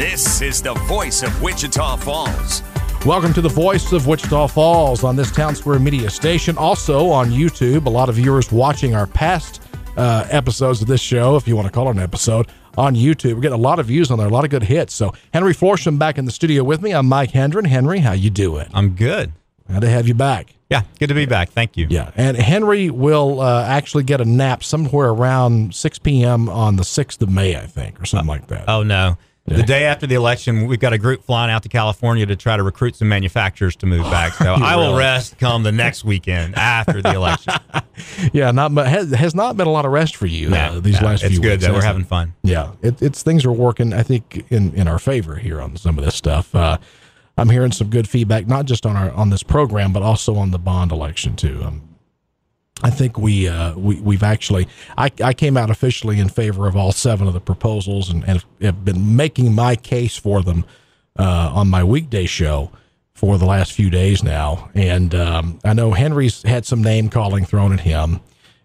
This is the Voice of Wichita Falls. Welcome to the Voice of Wichita Falls on this Town Square Media station. Also on YouTube, a lot of viewers watching our past episodes of this show, if you want to call it an episode, on YouTube. We're getting a lot of views on there, a lot of good hits. So Henry Florsheim back in the studio with me. I'm Mike Hendren. Henry, how you doing? I'm good. Glad to have you back. Yeah, good to be back. Thank you. Yeah, and Henry will actually get a nap somewhere around 6 p.m. on the 6th of May, I think, or something like that. Oh, no. Yeah. The day after the election, we've got a group flying out to California to try to recruit some manufacturers to move back. So I will rest come the next weekend after the election. Yeah, has not been a lot of rest for you these last few weeks. It's good, though. We're having fun. Yeah, it's things are working, I think, in our favor here on some of this stuff. I'm hearing some good feedback, not just on this program, but also on the bond election too. I think we've actually I came out officially in favor of all 7 of the proposals and have been making my case for them on my weekday show for the last few days now. And I know Henry's had some name calling thrown at him,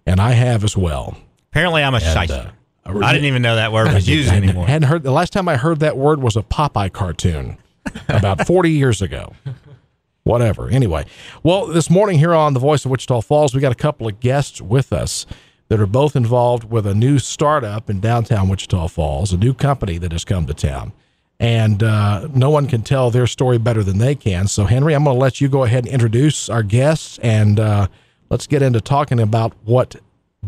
and I have as well. Apparently, I'm a shyster. I didn't even know that word was used anymore. Hadn't heard. The last time I heard that word was a Popeye cartoon about 40 years ago. Whatever. Anyway, well, this morning here on The Voice of Wichita Falls, we got a couple of guests with us that are both involved with a new startup in downtown Wichita Falls, a new company that has come to town. And no one can tell their story better than they can. So, Henry, I'm going to let you go ahead and introduce our guests, and let's get into talking about what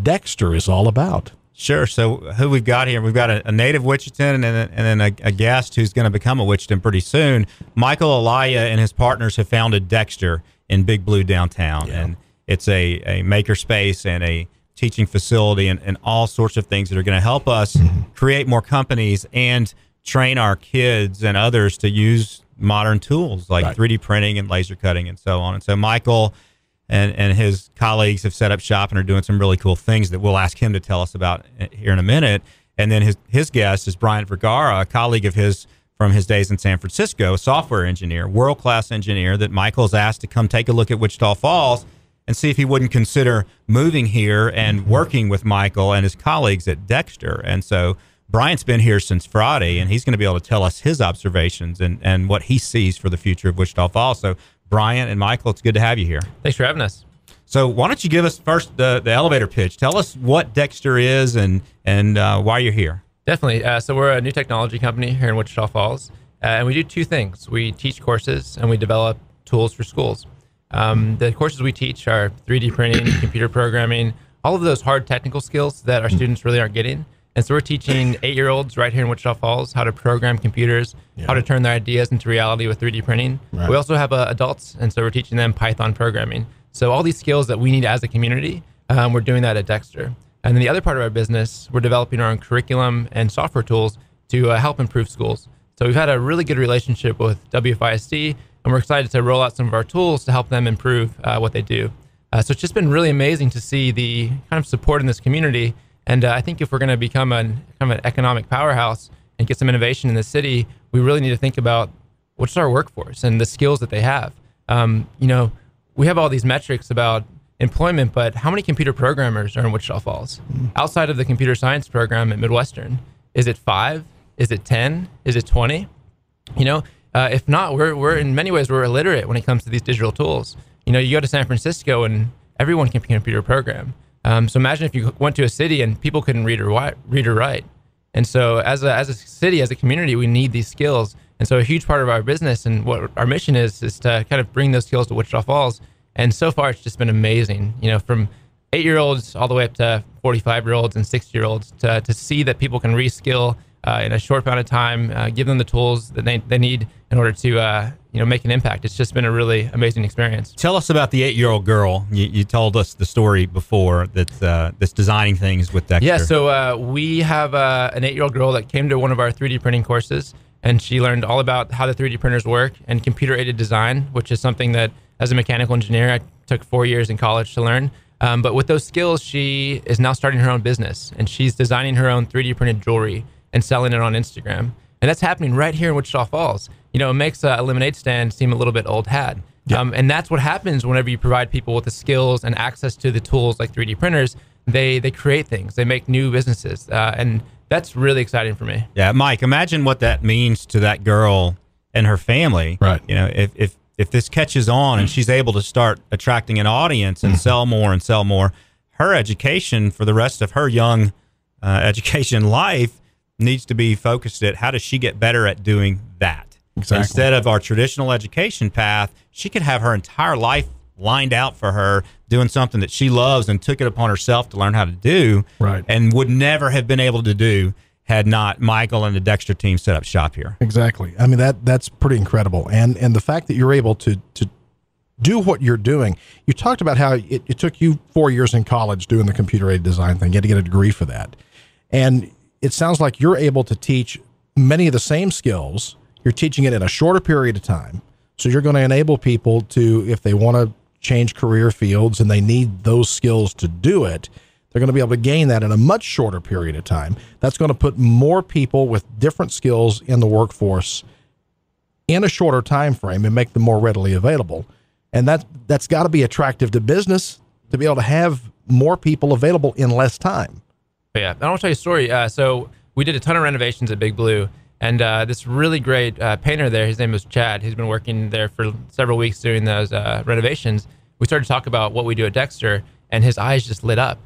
Dexter is all about. Sure. So who we've got here, we've got a native Wichitan and then a guest who's going to become a Wichitan pretty soon. Michael Olaya and his partners have founded Dexter in Big Blue downtown. Yeah. And it's a maker space and a teaching facility and all sorts of things that are going to help us create more companies and train our kids and others to use modern tools like 3D printing and laser cutting and so on. And so Michael and his colleagues have set up shop and are doing some really cool things that we'll ask him to tell us about here in a minute. And then his guest is Bryant Vergara, a colleague of his from his days in San Francisco, a software engineer, world-class engineer that Michael's asked to come take a look at Wichita Falls and see if he wouldn't consider moving here and working with Michael and his colleagues at Dexter. And so Bryant's been here since Friday, and he's going to be able to tell us his observations and what he sees for the future of Wichita Falls. So Bryant and Michael, it's good to have you here. Thanks for having us. So why don't you give us first the elevator pitch? Tell us what Dexter is and why you're here. Definitely. So we're a new technology company here in Wichita Falls, and we do 2 things. We teach courses, and we develop tools for schools. The courses we teach are 3D printing, computer programming, all of those hard technical skills that our students really aren't getting. And so we're teaching 8-year-olds right here in Wichita Falls how to program computers, how to turn their ideas into reality with 3D printing. Right. We also have adults, and so we're teaching them Python programming. So all these skills that we need as a community, we're doing that at Dexter. And then the other part of our business, we're developing our own curriculum and software tools to help improve schools. So we've had a really good relationship with WFISD, and we're excited to roll out some of our tools to help them improve what they do. So it's just been really amazing to see the kind of support in this community. And I think if we're going to become an economic powerhouse and get some innovation in the city, we really need to think about what's our workforce and the skills that they have. We have all these metrics about employment, but how many computer programmers are in Wichita Falls? Outside of the computer science program at Midwestern, is it 5? Is it 10? Is it 20? If not, we're in many ways, we're illiterate when it comes to these digital tools. You go to San Francisco and everyone can computer program. So imagine if you went to a city and people couldn't read or write. And so as a city, as a community, we need these skills. And so a huge part of our business and what our mission is to kind of bring those skills to Wichita Falls. And so far, it's just been amazing, from 8-year-olds all the way up to 45-year-olds and 60-year-olds to see that people can reskill in a short amount of time, give them the tools that they need in order to make an impact. It's just been a really amazing experience. Tell us about the 8-year-old girl. You told us the story before that's designing things with Dexter. Yeah, so we have an 8-year-old girl that came to one of our 3D printing courses, and she learned all about how the 3D printers work and computer-aided design, which is something that as a mechanical engineer, I took 4 years in college to learn. But with those skills, she is now starting her own business, and she's designing her own 3D printed jewelry and selling it on Instagram. And that's happening right here in Wichita Falls. It makes a lemonade stand seem a little bit old hat. Yeah. And that's what happens whenever you provide people with the skills and access to the tools like 3D printers. They create things. They make new businesses. And That's really exciting for me. Yeah, Mike, imagine what that means to that girl and her family. Right. You know, if this catches on and she's able to start attracting an audience and sell more, her education for the rest of her young education life needs to be focused at how does she get better at doing that. Exactly. Instead of our traditional education path, she could have her entire life lined out for her doing something that she loves and took it upon herself to learn how to do, right, and would never have been able to do had not Michael and the Dexter team set up shop here. Exactly. I mean, that's pretty incredible. And the fact that you're able to do what you're doing, you talked about how it took you 4 years in college doing the computer-aided design thing. You had to get a degree for that. And it sounds like you're able to teach many of the same skills. You're teaching it in a shorter period of time. So you're going to enable people to, if they want to change career fields and they need those skills to do it, they're going to be able to gain that in a much shorter period of time. That's going to put more people with different skills in the workforce in a shorter time frame and make them more readily available. And that's got to be attractive to business to be able to have more people available in less time. Yeah, I want to tell you a story. So we did a ton of renovations at Big Blue, and this really great painter there, his name was Chad. He's been working there for several weeks doing those renovations. We started to talk about what we do at Dexter, and his eyes just lit up,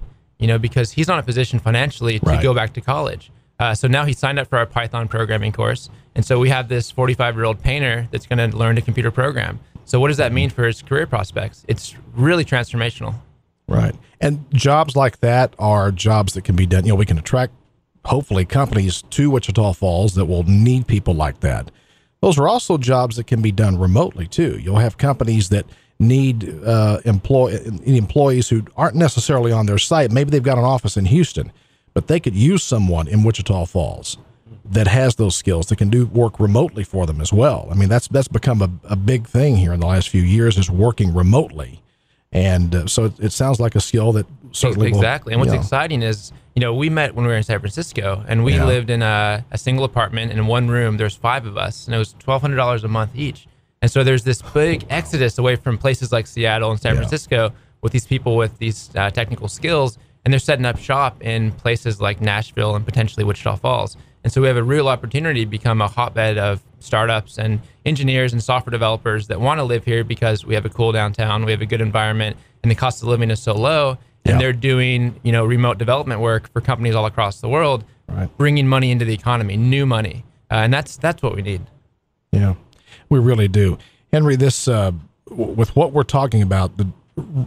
because he's not in a position financially to go back to college. So now he signed up for our Python programming course, and so we have this 45-year-old painter that's going to learn to computer program. So what does that mean for his career prospects? It's really transformational. Right. And jobs like that are jobs that can be done. We can attract, hopefully, companies to Wichita Falls that will need people like that. Those are also jobs that can be done remotely, too. You'll have companies that need employees who aren't necessarily on their site. Maybe they've got an office in Houston, but they could use someone in Wichita Falls that has those skills that can do work remotely for them as well. I mean, that's become a big thing here in the last few years, is working remotely. And so it sounds like a skill that certainly exactly. And what's exciting is, we met when we were in San Francisco, and we lived in a single apartment, and in one room there's 5 of us, and it was $1,200 a month each. And so there's this big exodus away from places like Seattle and San Francisco with these people with these technical skills, and they're setting up shop in places like Nashville and potentially Wichita Falls. And so we have a real opportunity to become a hotbed of startups and engineers and software developers that want to live here because we have a cool downtown, we have a good environment, and the cost of living is so low. And they're doing, remote development work for companies all across the world, bringing money into the economy, new money. And that's what we need. Yeah, we really do. Henry, this, with what we're talking about,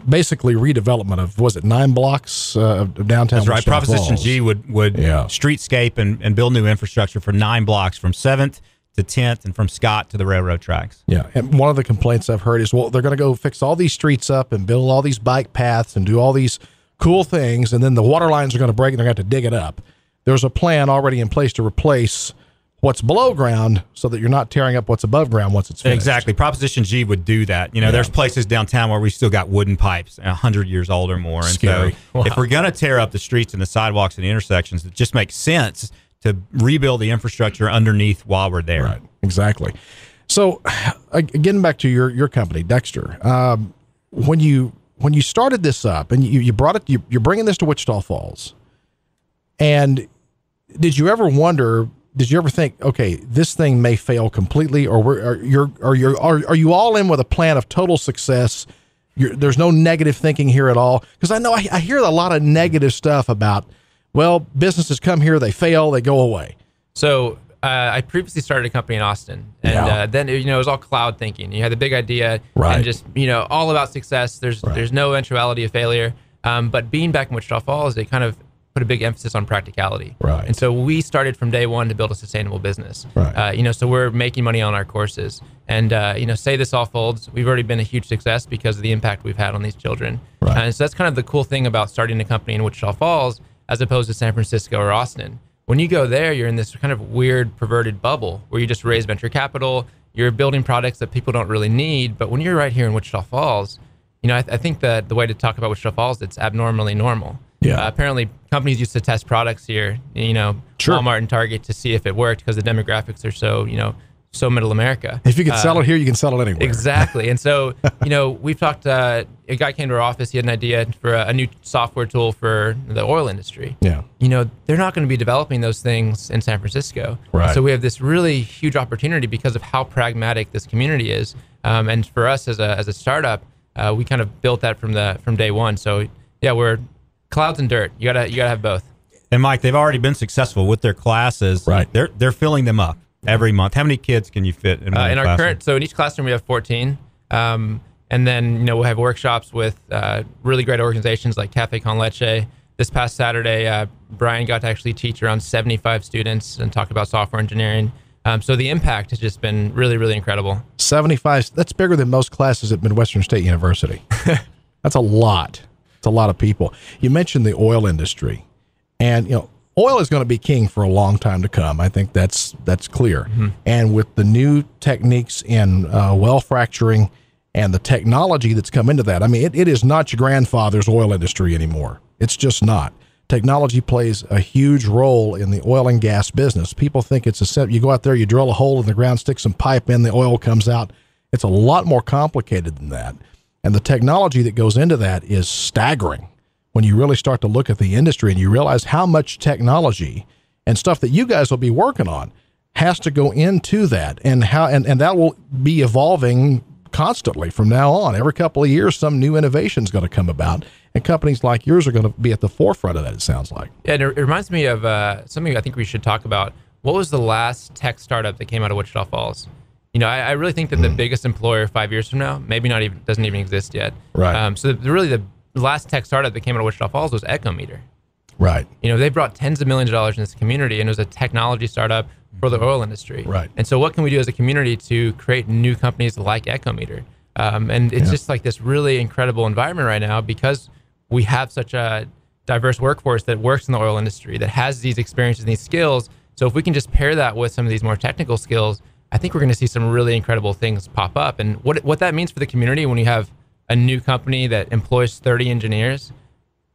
basically redevelopment of, was it 9 blocks of downtown? That's right. Wichita Proposition Falls. G would streetscape and build new infrastructure for 9 blocks from 7th to 10th and from Scott to the railroad tracks. Yeah. And one of the complaints I've heard is, well, they're going to go fix all these streets up and build all these bike paths and do all these cool things, and then the water lines are going to break and they're going to have to dig it up. There's a plan already in place to replace what's below ground so that you're not tearing up what's above ground once it's finished. Exactly. Proposition G would do that. There's places downtown where we still got wooden pipes 100 years old or more. And Scary. so if we're going to tear up the streets and the sidewalks and the intersections, it just makes sense to rebuild the infrastructure underneath while we're there. Right. Exactly. So getting back to your company, Dexter, when you started this up and you brought it, you're bringing this to Wichita Falls, and did you ever think, okay, this thing may fail completely, or are you all in with a plan of total success? There's no negative thinking here at all? Because I know I hear a lot of negative stuff about, well, businesses come here, they fail, they go away. So I previously started a company in Austin, and then it was all cloud thinking. You had the big idea, and just all about success. There's no eventuality of failure. But being back in Wichita Falls, it kind of put a big emphasis on practicality. Right. And so we started from day one to build a sustainable business. Right. So we're making money on our courses, and say this all folds, we've already been a huge success because of the impact we've had on these children. Right. And so that's kind of the cool thing about starting a company in Wichita Falls as opposed to San Francisco or Austin. When you go there, you're in this kind of weird, perverted bubble where you just raise venture capital, you're building products that people don't really need. But when you're right here in Wichita Falls, I think that the way to talk about Wichita Falls, it's abnormally normal. Yeah. Apparently, companies used to test products here, Sure. Walmart and Target, to see if it worked because the demographics are so, so middle America. If you can sell it here, you can sell it anywhere. Exactly. And so, we've talked, a guy came to our office, he had an idea for a new software tool for the oil industry. Yeah. They're not going to be developing those things in San Francisco. Right. So we have this really huge opportunity because of how pragmatic this community is. And for us as a startup, we kind of built that from day one. So yeah, we're clouds and dirt. You gotta have both. And Mike, they've already been successful with their classes. Right. They're filling them up every month. How many kids can you fit in one in our classroom? current? So in each classroom we have 14. And then we'll have workshops with really great organizations like Cafe Con Leche. This past Saturday, Brian got to actually teach around 75 students and talk about software engineering. So the impact has just been really, really incredible. 75. That's bigger than most classes at Midwestern State University. That's a lot. It's a lot of people. You mentioned the oil industry, and oil is going to be king for a long time to come. I think that's clear. Mm-hmm. And with the new techniques in well fracturing and the technology that's come into that, I mean, it is not your grandfather's oil industry anymore. It's just not. Technology plays a huge role in the oil and gas business. People think it's you go out there, you drill a hole in the ground, stick some pipe in, the oil comes out. It's a lot more complicated than that. And the technology that goes into that is staggering when you really start to look at the industry and you realize how much technology and stuff that you guys will be working on has to go into that, and that will be evolving constantly from now on. Every couple of years, some new innovation is going to come about, and companies like yours are going to be at the forefront of that, it sounds like. Yeah, and it reminds me of something I think we should talk about. What was the last tech startup that came out of Wichita Falls? I really think that the biggest employer 5 years from now doesn't even exist yet. Right. So the last tech startup that came out of Wichita Falls was Echometer. Right. They brought tens of millions of dollars in this community, and it was a technology startup for the oil industry. Right. And so what can we do as a community to create new companies like Echometer? And it's just like this really incredible environment right now because we have such a diverse workforce that works in the oil industry, that has these experiences and these skills. So if we can just pair that with some of these more technical skills, I think we're going to see some really incredible things pop up. And what that means for the community when you have a new company that employs 30 engineers,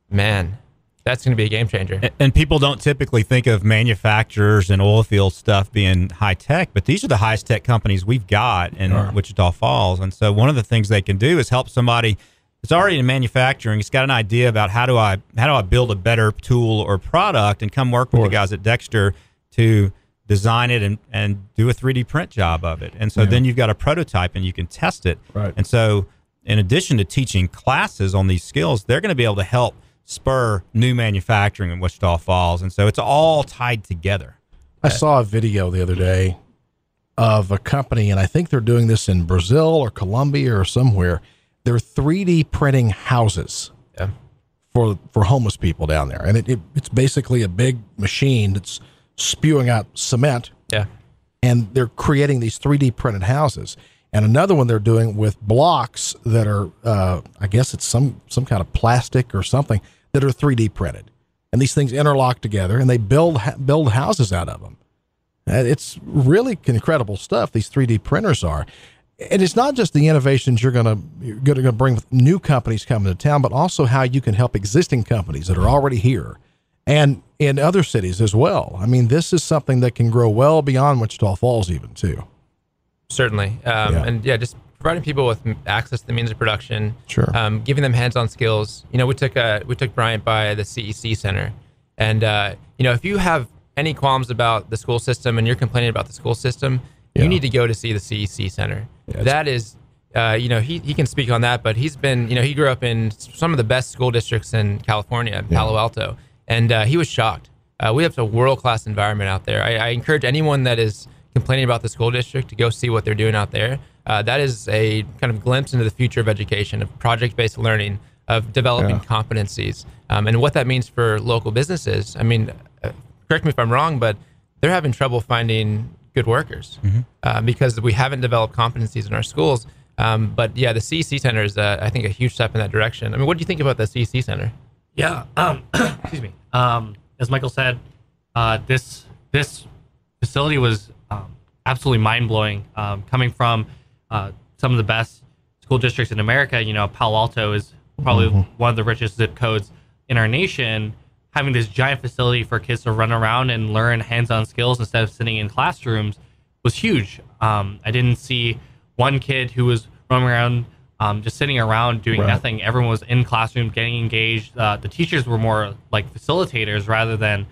man, that's going to be a game changer. And people don't typically think of manufacturers and oil field stuff being high tech, but these are the highest tech companies we've got in Wichita Falls. And so one of the things they can do is help somebody that's already in manufacturing. It's got an idea about how do I build a better tool or product, and come work with the guys at Dexter to design it and do a 3D print job of it. And so then you've got a prototype and you can test it. Right. And so in addition to teaching classes on these skills, they're going to be able to help spur new manufacturing in Wichita Falls. And so it's all tied together. I saw a video the other day of a company, and I think they're doing this in Brazil or Colombia or somewhere. They're 3D printing houses for homeless people down there. And it's basically a big machine that's spewing out cement. Yeah. And they're creating these 3D printed houses. And another one they're doing with blocks that are, I guess it's some kind of plastic or something, that are 3D printed. And these things interlock together, and they build houses out of them. It's really incredible stuff, these 3D printers are. And it's not just the innovations you're going to bring with new companies coming to town, but also how you can help existing companies that are already here and in other cities as well. I mean, this is something that can grow well beyond Wichita Falls even, too. Certainly. And just providing people with access to the means of production, sure. Giving them hands-on skills. We took Bryant by the CEC Center. And, if you have any qualms about the school system and you're complaining about the school system, you need to go to see the CEC Center. Yeah, that is, he can speak on that, but he's been, he grew up in some of the best school districts in California, Palo Alto, and he was shocked. We have a world-class environment out there. I encourage anyone that is complaining about the school district to go see what they're doing out there. That is a kind of glimpse into the future of education, of project-based learning, of developing competencies, and what that means for local businesses. I mean, correct me if I'm wrong, but they're having trouble finding good workers because we haven't developed competencies in our schools. But the CEC Center is, I think, a huge step in that direction. I mean, what do you think about the CEC Center? Yeah, excuse me. As Michael said, this facility was absolutely mind-blowing. Coming from some of the best school districts in America, Palo Alto is probably one of the richest zip codes in our nation. Having this giant facility for kids to run around and learn hands-on skills instead of sitting in classrooms was huge. I didn't see one kid who was roaming around, just sitting around doing nothing. Everyone was in classrooms getting engaged. The teachers were more like facilitators rather than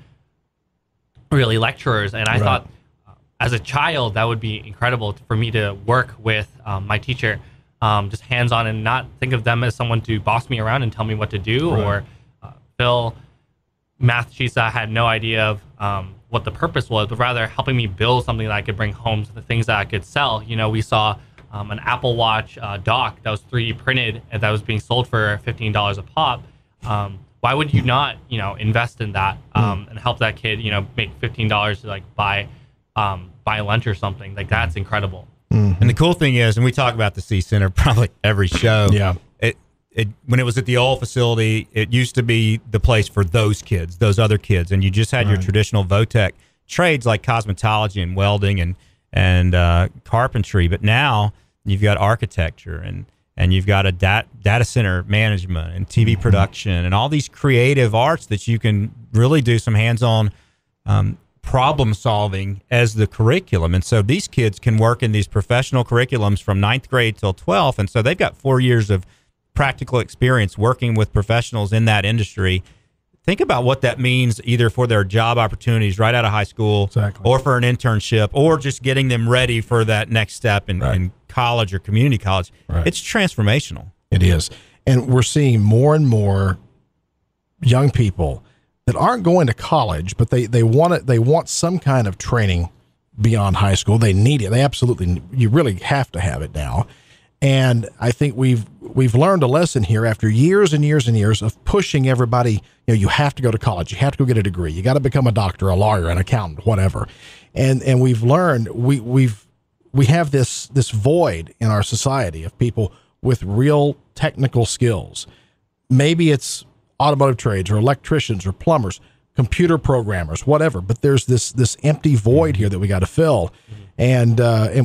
really lecturers. And I thought, as a child, that would be incredible for me to work with my teacher, just hands-on, and not think of them as someone to boss me around and tell me what to do, or fill math sheets that I had no idea of what the purpose was, but rather helping me build something that I could bring home, to the things that I could sell. You know, we saw an Apple Watch dock that was 3D printed and that was being sold for $15 a pop. Why would you not, invest in that and help that kid, make $15 to like buy lunch or something? Like, that's incredible. And the cool thing is, and we talk about the C Center probably every show. Yeah. When it was at the old facility, it used to be the place for those kids, those other kids, and you just had your traditional VOTEC trades like cosmetology and welding and carpentry. But now you've got architecture and you've got a data center management and TV production and all these creative arts that you can really do some hands-on problem solving as the curriculum. And so these kids can work in these professional curriculums from 9th grade till 12th. And so they've got 4 years of practical experience working with professionals in that industry. Think about what that means either for their job opportunities right out of high school, or for an internship, or just getting them ready for that next step in college or community college. It's transformational. It is. And we're seeing more and more young people that aren't going to college, but they want some kind of training beyond high school. They need it. They absolutely, you really have to have it now. And I think we've learned a lesson here after years and years and years of pushing everybody. You have to go to college. You have to go get a degree. You got to become a doctor, a lawyer, an accountant, whatever. And we've learned we have this void in our society of people with real technical skills. Maybe it's automotive trades or electricians or plumbers, computer programmers, whatever. But there's this empty void here that we got to fill. And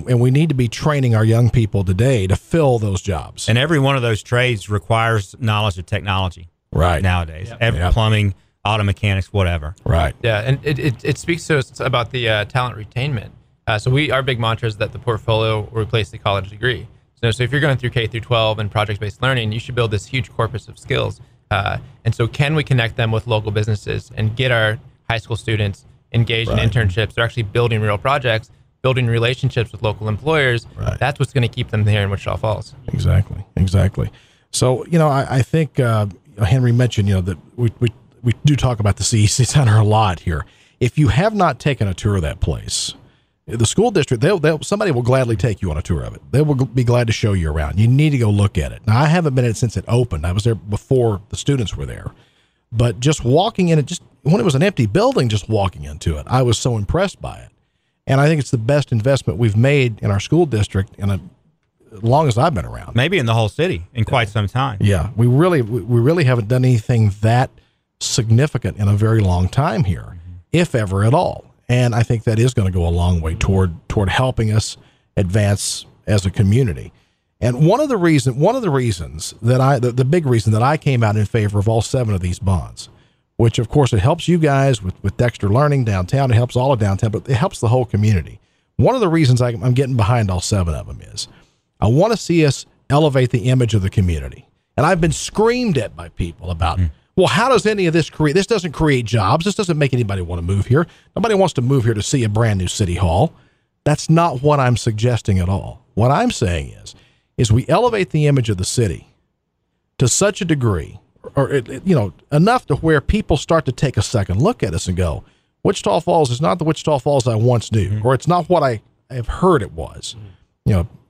we need to be training our young people today to fill those jobs. And every one of those trades requires knowledge of technology nowadays. Plumbing, auto mechanics, whatever. Yeah, and it speaks to us about the talent retainment. So our big mantra is that the portfolio will replace the college degree. So if you're going through K through 12 and project-based learning, you should build this huge corpus of skills. And so can we connect them with local businesses and get our high school students engaged in internships? They're actually building real projects, building relationships with local employers. That's what's going to keep them here in Wichita Falls. Exactly. So, I think Henry mentioned, that we do talk about the CEC Center a lot here. If you have not taken a tour of that place, the school district, somebody will gladly take you on a tour of it. They will be glad to show you around. You need to go look at it. Now, I haven't been in it since it opened. I was there before the students were there. But just walking in it, just when it was an empty building, just walking into it, I was so impressed by it. And I think it's the best investment we've made in our school district as long as I've been around. Maybe in the whole city in quite some time. Yeah, we really haven't done anything that significant in a very long time here, if ever at all. And I think that is going to go a long way toward helping us advance as a community. And one of the reasons that the big reason that I came out in favor of all 7 of these bonds, which of course it helps you guys with Dexter Learning downtown, it helps all of downtown, but it helps the whole community. One of the reasons I'm getting behind all 7 of them is I want to see us elevate the image of the community. And I've been screamed at by people about, well, how does any of this create? This doesn't create jobs. This doesn't make anybody want to move here. Nobody wants to move here to see a brand new city hall. That's not what I'm suggesting at all. What I'm saying is we elevate the image of the city to such a degree, or enough to where people start to take a second look at us and go, Wichita Falls is not the Wichita Falls I once knew, or it's not what I have heard it was.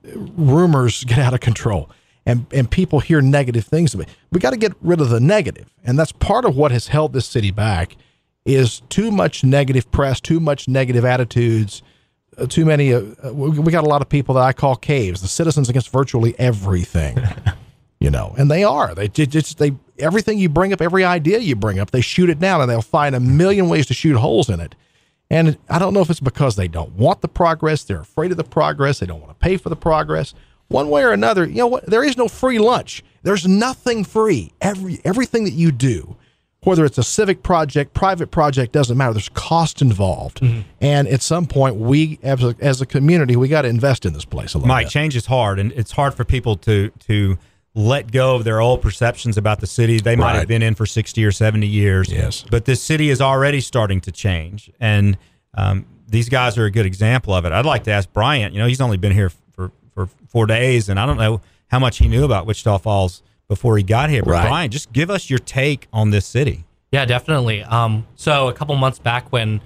Rumors get out of control. And people hear negative things of it. We got to get rid of the negative. And that's part of what has held this city back is too much negative press, too much negative attitudes, too many. We got a lot of people that I call caves, the citizens against virtually everything, and they are. They everything you bring up, every idea you bring up, they shoot it down and they'll find a million ways to shoot holes in it. And I don't know if it's because they don't want the progress. They're afraid of the progress. They don't want to pay for the progress. One way or another, there is no free lunch. There's nothing free. Everything that you do, whether it's a civic project, private project, doesn't matter. There's cost involved. And at some point, we, as a community, we got to invest in this place a little Mike, bit. change is hard, and it's hard for people to let go of their old perceptions about the city they might have been in for 60 or 70 years. Yes. But this city is already starting to change, and these guys are a good example of it. I'd like to ask Bryant, he's only been here for 4 days, and I don't know how much he knew about Wichita Falls before he got here. But Bryant, just give us your take on this city. Yeah, definitely. So a couple months back when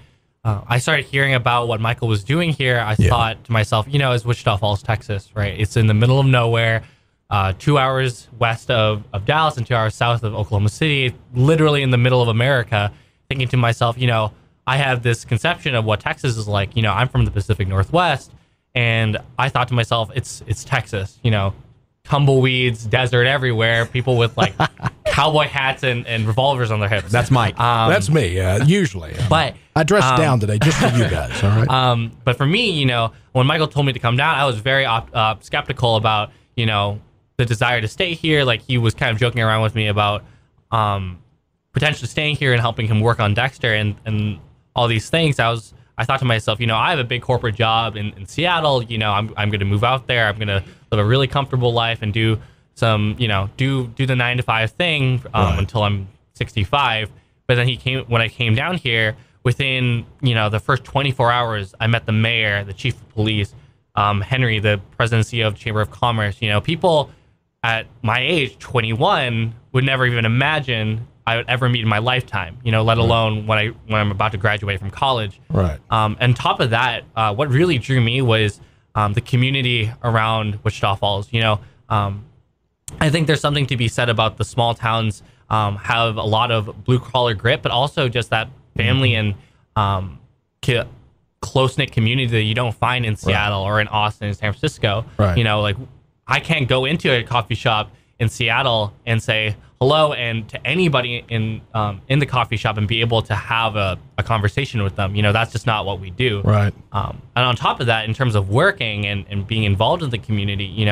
I started hearing about what Michael was doing here, I thought to myself, it's Wichita Falls, Texas, right? It's in the middle of nowhere, 2 hours west of Dallas and 2 hours south of Oklahoma City, literally in the middle of America, thinking to myself, I have this conception of what Texas is like. I'm from the Pacific Northwest, and I thought to myself, it's Texas, tumbleweeds, desert everywhere, people with like cowboy hats and revolvers on their hips. That's Mike. That's me, usually. But I dressed down today just for you guys, all right? But for me, when Michael told me to come down, I was very skeptical about, the desire to stay here. Like, he was kind of joking around with me about potentially staying here and helping him work on Dexter and all these things. I thought to myself, I have a big corporate job in Seattle. I'm going to move out there. I'm going to live a really comfortable life and do some, do the 9-to-5 thing until I'm 65. But then when I came down here, within, the first 24 hours, I met the mayor, the chief of police, Henry, the president and CEO of the Chamber of Commerce. People at my age, 21, would never even imagine I would ever meet in my lifetime, let alone when I'm about to graduate from college. Right. And top of that, what really drew me was the community around Wichita Falls. I think there's something to be said about the small towns have a lot of blue collar grit, but also just that family and close-knit community that you don't find in Seattle or in Austin and San Francisco. Right. Like, I can't go into a coffee shop in Seattle and say hello and to anybody in the coffee shop and be able to have a conversation with them. That's just not what we do. Right. And on top of that, in terms of working and being involved in the community,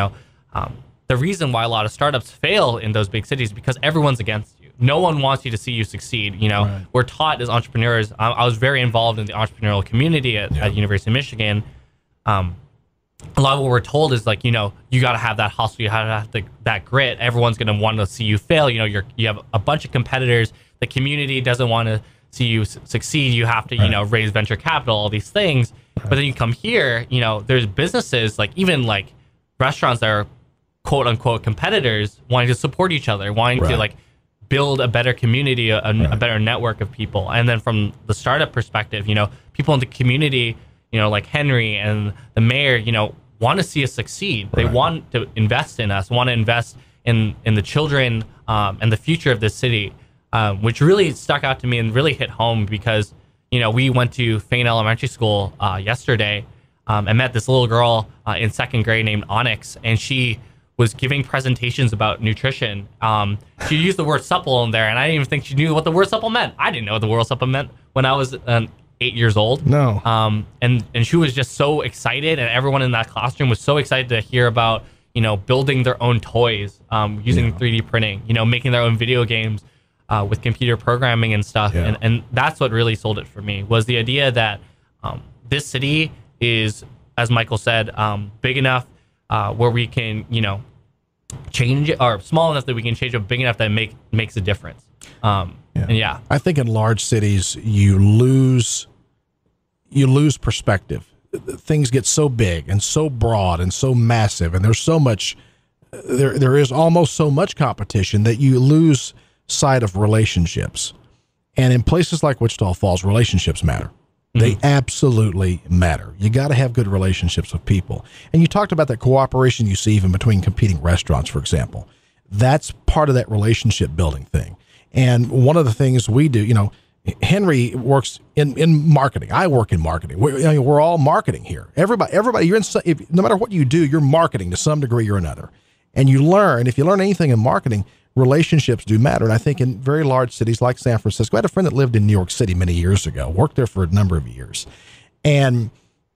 the reason why a lot of startups fail in those big cities is because everyone's against you. No one wants you to see you succeed. We're taught as entrepreneurs. I was very involved in the entrepreneurial community at University of Michigan. A lot of what we're told is like, you got to have that hustle, you have to have that grit. Everyone's going to want to see you fail. You have a bunch of competitors. The community doesn't want to see you succeed. You have to, raise venture capital, all these things. But then you come here, there's businesses like even like restaurants that are quote unquote competitors wanting to support each other, wanting to like build a better community, a better network of people. And then from the startup perspective, people in the community, like Henry and the mayor, want to see us succeed. They want to invest in us, want to invest in the children and the future of this city, which really stuck out to me and really hit home because, we went to Fane Elementary School yesterday and met this little girl in second grade named Onyx, and she was giving presentations about nutrition. She used the word supple in there, and I didn't even think she knew what the word supple meant. I didn't know what the word supple meant when I was 8 years old. No. And she was just so excited, and everyone in that classroom was so excited to hear about, building their own toys, using 3D printing, making their own video games with computer programming and stuff. Yeah. And that's what really sold it for me, was the idea that this city is, as Michael said, big enough where we can, change it, or small enough that we can change it, big enough that it makes a difference. And I think in large cities you lose perspective. Things get so big and so broad and so massive, and there's so much. There is almost so much competition that you lose sight of relationships. And in places like Wichita Falls, relationships matter. They absolutely matter. You got to have good relationships with people. And you talked about that cooperation you see even between competing restaurants, for example. That's part of that relationship building thing. And one of the things we do, Henry works in marketing. I work in marketing. We're all marketing here. Everybody, no matter what you do, you're marketing to some degree or another. And if you learn anything in marketing, relationships do matter. And I think in very large cities like San Francisco, I had a friend that lived in New York City many years ago, worked there for a number of years. And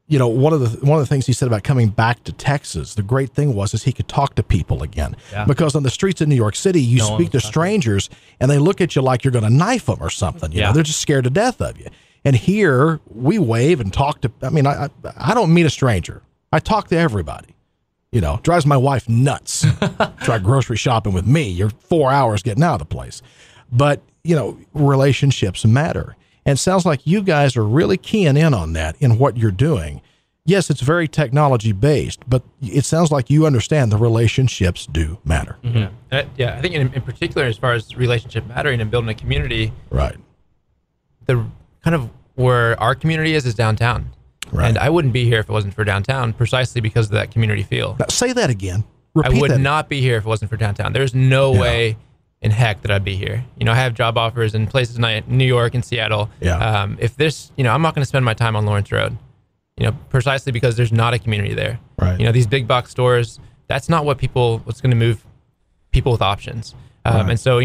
one of the things he said about coming back to Texas, the great thing is he could talk to people again. Yeah. Because on the streets of New York City, you speak to strangers and they look at you like you're going to knife them or something. You know, they're just scared to death of you. And here we wave and talk to. I mean, I don't meet a stranger. I talk to everybody. You know, drives my wife nuts. Try grocery shopping with me. You're 4 hours getting out of the place. But, relationships matter. And it sounds like you guys are really keying in on that in what you're doing. Yes, it's very technology based, but it sounds like you understand the relationships do matter. Mm-hmm. I think in particular, as far as relationship mattering and building a community, right? The kind of where our community is downtown. Right. And I wouldn't be here if it wasn't for downtown, precisely because of that community feel. Now, say that again. Repeat I would not be here if it wasn't for downtown. There's no way in heck that I'd be here. I have job offers in places in New York and Seattle. Yeah. If this, I'm not going to spend my time on Lawrence Road, precisely because there's not a community there. Right. These big box stores, that's not what's going to move people with options. Right. And so,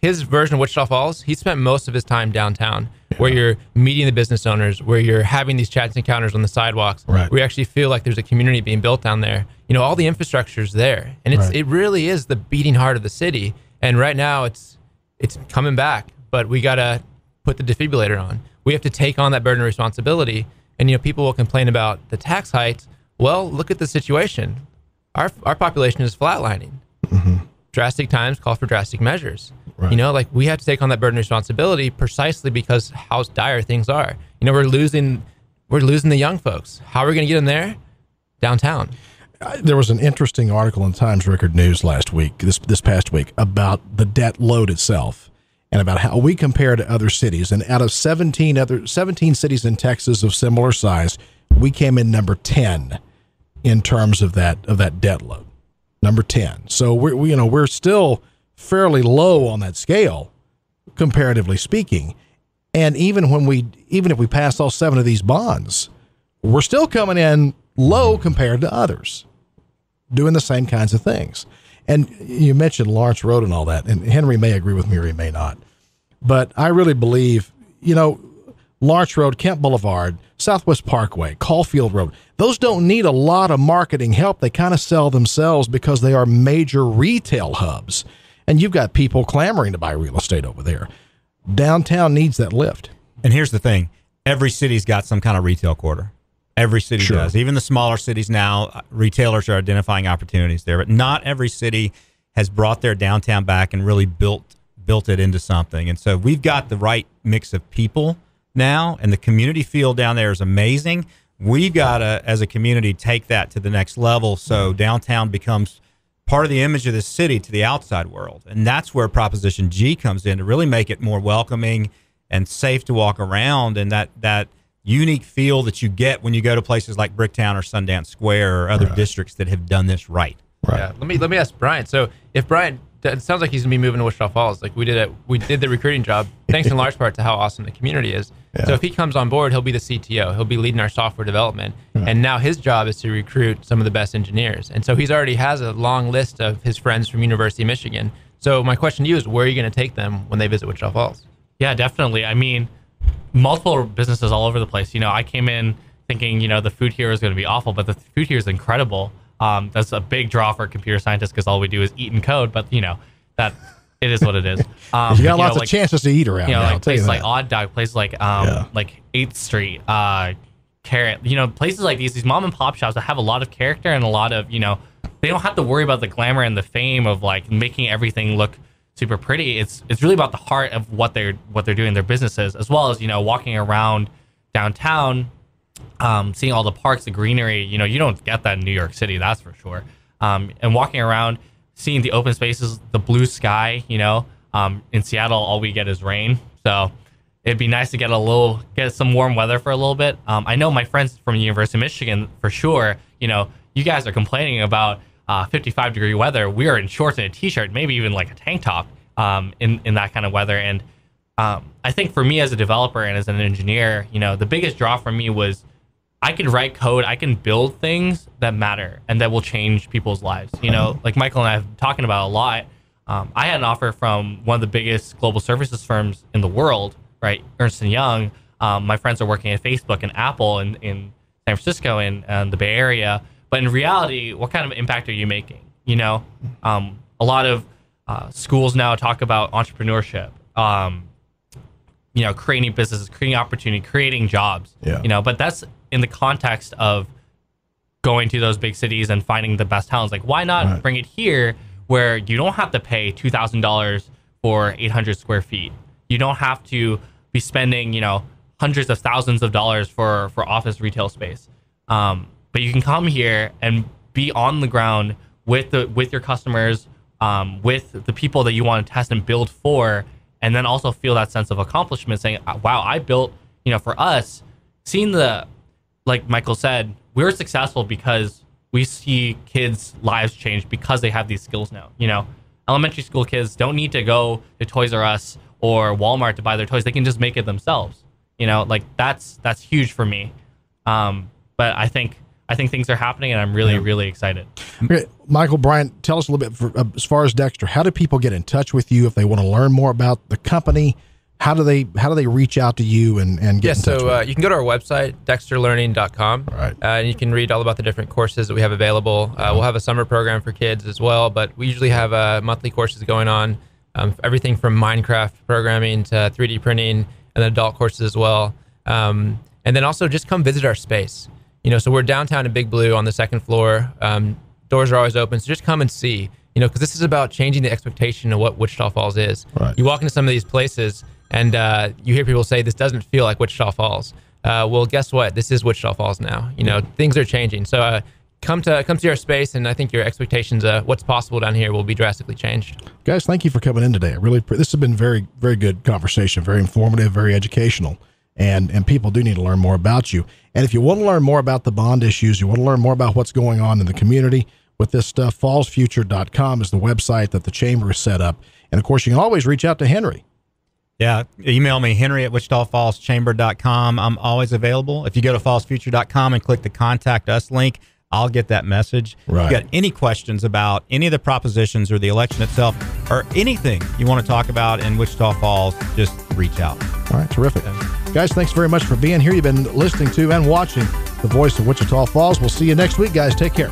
his version of Wichita Falls, he spent most of his time downtown, where you're meeting the business owners, where you're having these chats and encounters on the sidewalks, where you actually feel like there's a community being built down there. All the infrastructure's there, and it really is the beating heart of the city. And right now, it's coming back, but we gotta put the defibrillator on. We have to take on that burden of responsibility. And people will complain about the tax hikes. Well, look at the situation. Our population is flatlining. Mm-hmm. Drastic times call for drastic measures. Right. We have to take on that burden of responsibility precisely because how dire things are. We're losing the young folks. How are we going to get them there? Downtown. There was an interesting article in Times Record News this past week, about the debt load itself and about how we compare to other cities. And out of 17 cities in Texas of similar size, we came in number 10 in terms of that debt load. Number 10. So we're still fairly low on that scale, comparatively speaking. And even if we pass all 7 of these bonds, we're still coming in low compared to others doing the same kinds of things. And you mentioned Lawrence Road and all that, and Henry may agree with me or he may not. But I really believe, Lawrence Road, Kent Boulevard, Southwest Parkway, Caulfield Road, those don't need a lot of marketing help. They kind of sell themselves because they are major retail hubs. And you've got people clamoring to buy real estate over there. Downtown needs that lift. And here's the thing. Every city's got some kind of retail quarter. Every city does. Even the smaller cities now, retailers are identifying opportunities there. But not every city has brought their downtown back and really built it into something. And so we've got the right mix of people now, and the community feel down there is amazing. We've got to, as a community, take that to the next level so downtown becomes part of the image of the city to the outside world. And that's where Proposition G comes in, to really make it more welcoming and safe to walk around, and that unique feel that you get when you go to places like Bricktown or Sundance Square or other districts that have done this right. Yeah. Let me ask Bryant. So if Bryant, it sounds like he's gonna be moving to Wichita Falls. Like we did the recruiting job, thanks in large part to how awesome the community is. Yeah. So if he comes on board, he'll be the CTO. He'll be leading our software development. And now his job is to recruit some of the best engineers. And so he's already has a long list of his friends from University of Michigan. So my question to you is, where are you going to take them when they visit Wichita Falls? Yeah, definitely. I mean, multiple businesses all over the place. I came in thinking, the food here is going to be awful, but the food here is incredible. That's a big draw for computer scientists because all we do is eat and code, but that it is what it is. You got lots of chances to eat around. Like places like Odd Dog, places like 8th Street, Carrot. Places like these mom and pop shops that have a lot of character and a lot of they don't have to worry about the glamour and the fame of like making everything look super pretty. It's really about the heart of what they're doing, their businesses, as well as walking around downtown, seeing all the parks, the greenery. You don't get that in New York City, that's for sure. And walking around, seeing the open spaces, the blue sky. In Seattle, all we get is rain, so it'd be nice to get some warm weather for a little bit. I know my friends from the University of Michigan, for sure. You guys are complaining about 55-degree weather. We are in shorts and a t-shirt, maybe even like a tank top, in that kind of weather. And I think for me as a developer and as an engineer, the biggest draw for me was I can write code, I can build things that matter and that will change people's lives. Like Michael and I have been talking about a lot. I had an offer from one of the biggest global services firms in the world, right? Ernst & Young. My friends are working at Facebook and Apple in San San Francisco and the Bay Area. But in reality, what kind of impact are you making? You know, a lot of schools now talk about entrepreneurship, you know, creating businesses, creating opportunity, creating jobs, you know, but that's in the context of going to those big cities and finding the best talents. Like, why not bring it here where you don't have to pay $2,000 for 800 square feet? You don't have to be spending, you know, hundreds of thousands of dollars for office retail space. But you can come here and be on the ground with your customers, with the people that you want to test and build for, and then also feel that sense of accomplishment, saying, wow, I built, you know, for us, seeing like Michael said, we're successful because we see kids' lives change because they have these skills now. You know, elementary school kids don't need to go to Toys R Us or Walmart to buy their toys. They can just make it themselves. You know, like that's huge for me. But I think things are happening, and I'm really excited. Okay. Michael, Bryant, tell us a little bit as far as Dexter. How do people get in touch with you if they want to learn more about the company? How do they reach out to you and get in touch? So you can go to our website, dexterlearning.com, and you can read all about the different courses that we have available. We'll have a summer program for kids as well, but we usually have monthly courses going on, everything from Minecraft programming to 3D printing, and then adult courses as well. And then also just come visit our space. You know, so we're downtown in Big Blue on the second floor. Doors are always open, so just come and see. You know, because this is about changing the expectation of what Wichita Falls is. You walk into some of these places, and you hear people say, this doesn't feel like Wichita Falls. Well, guess what? This is Wichita Falls now. You know, things are changing. So come to our space, and I think your expectations of what's possible down here will be drastically changed. Guys, thank you for coming in today. This has been very, very good conversation, very informative, very educational. And people do need to learn more about you. And if you want to learn more about the bond issues, you want to learn more about what's going on in the community with this stuff, fallsfuture.com is the website that the chamber has set up. And of course, you can always reach out to Henry. Yeah, email me, henry@wichitafallschamber.com. I'm always available. If you go to fallsfuture.com and click the Contact Us link, I'll get that message. If you got any questions about any of the propositions or the election itself or anything you want to talk about in Wichita Falls, just reach out. All right, terrific. Guys, thanks very much for being here. You've been listening to and watching The Voice of Wichita Falls. We'll see you next week, guys. Take care.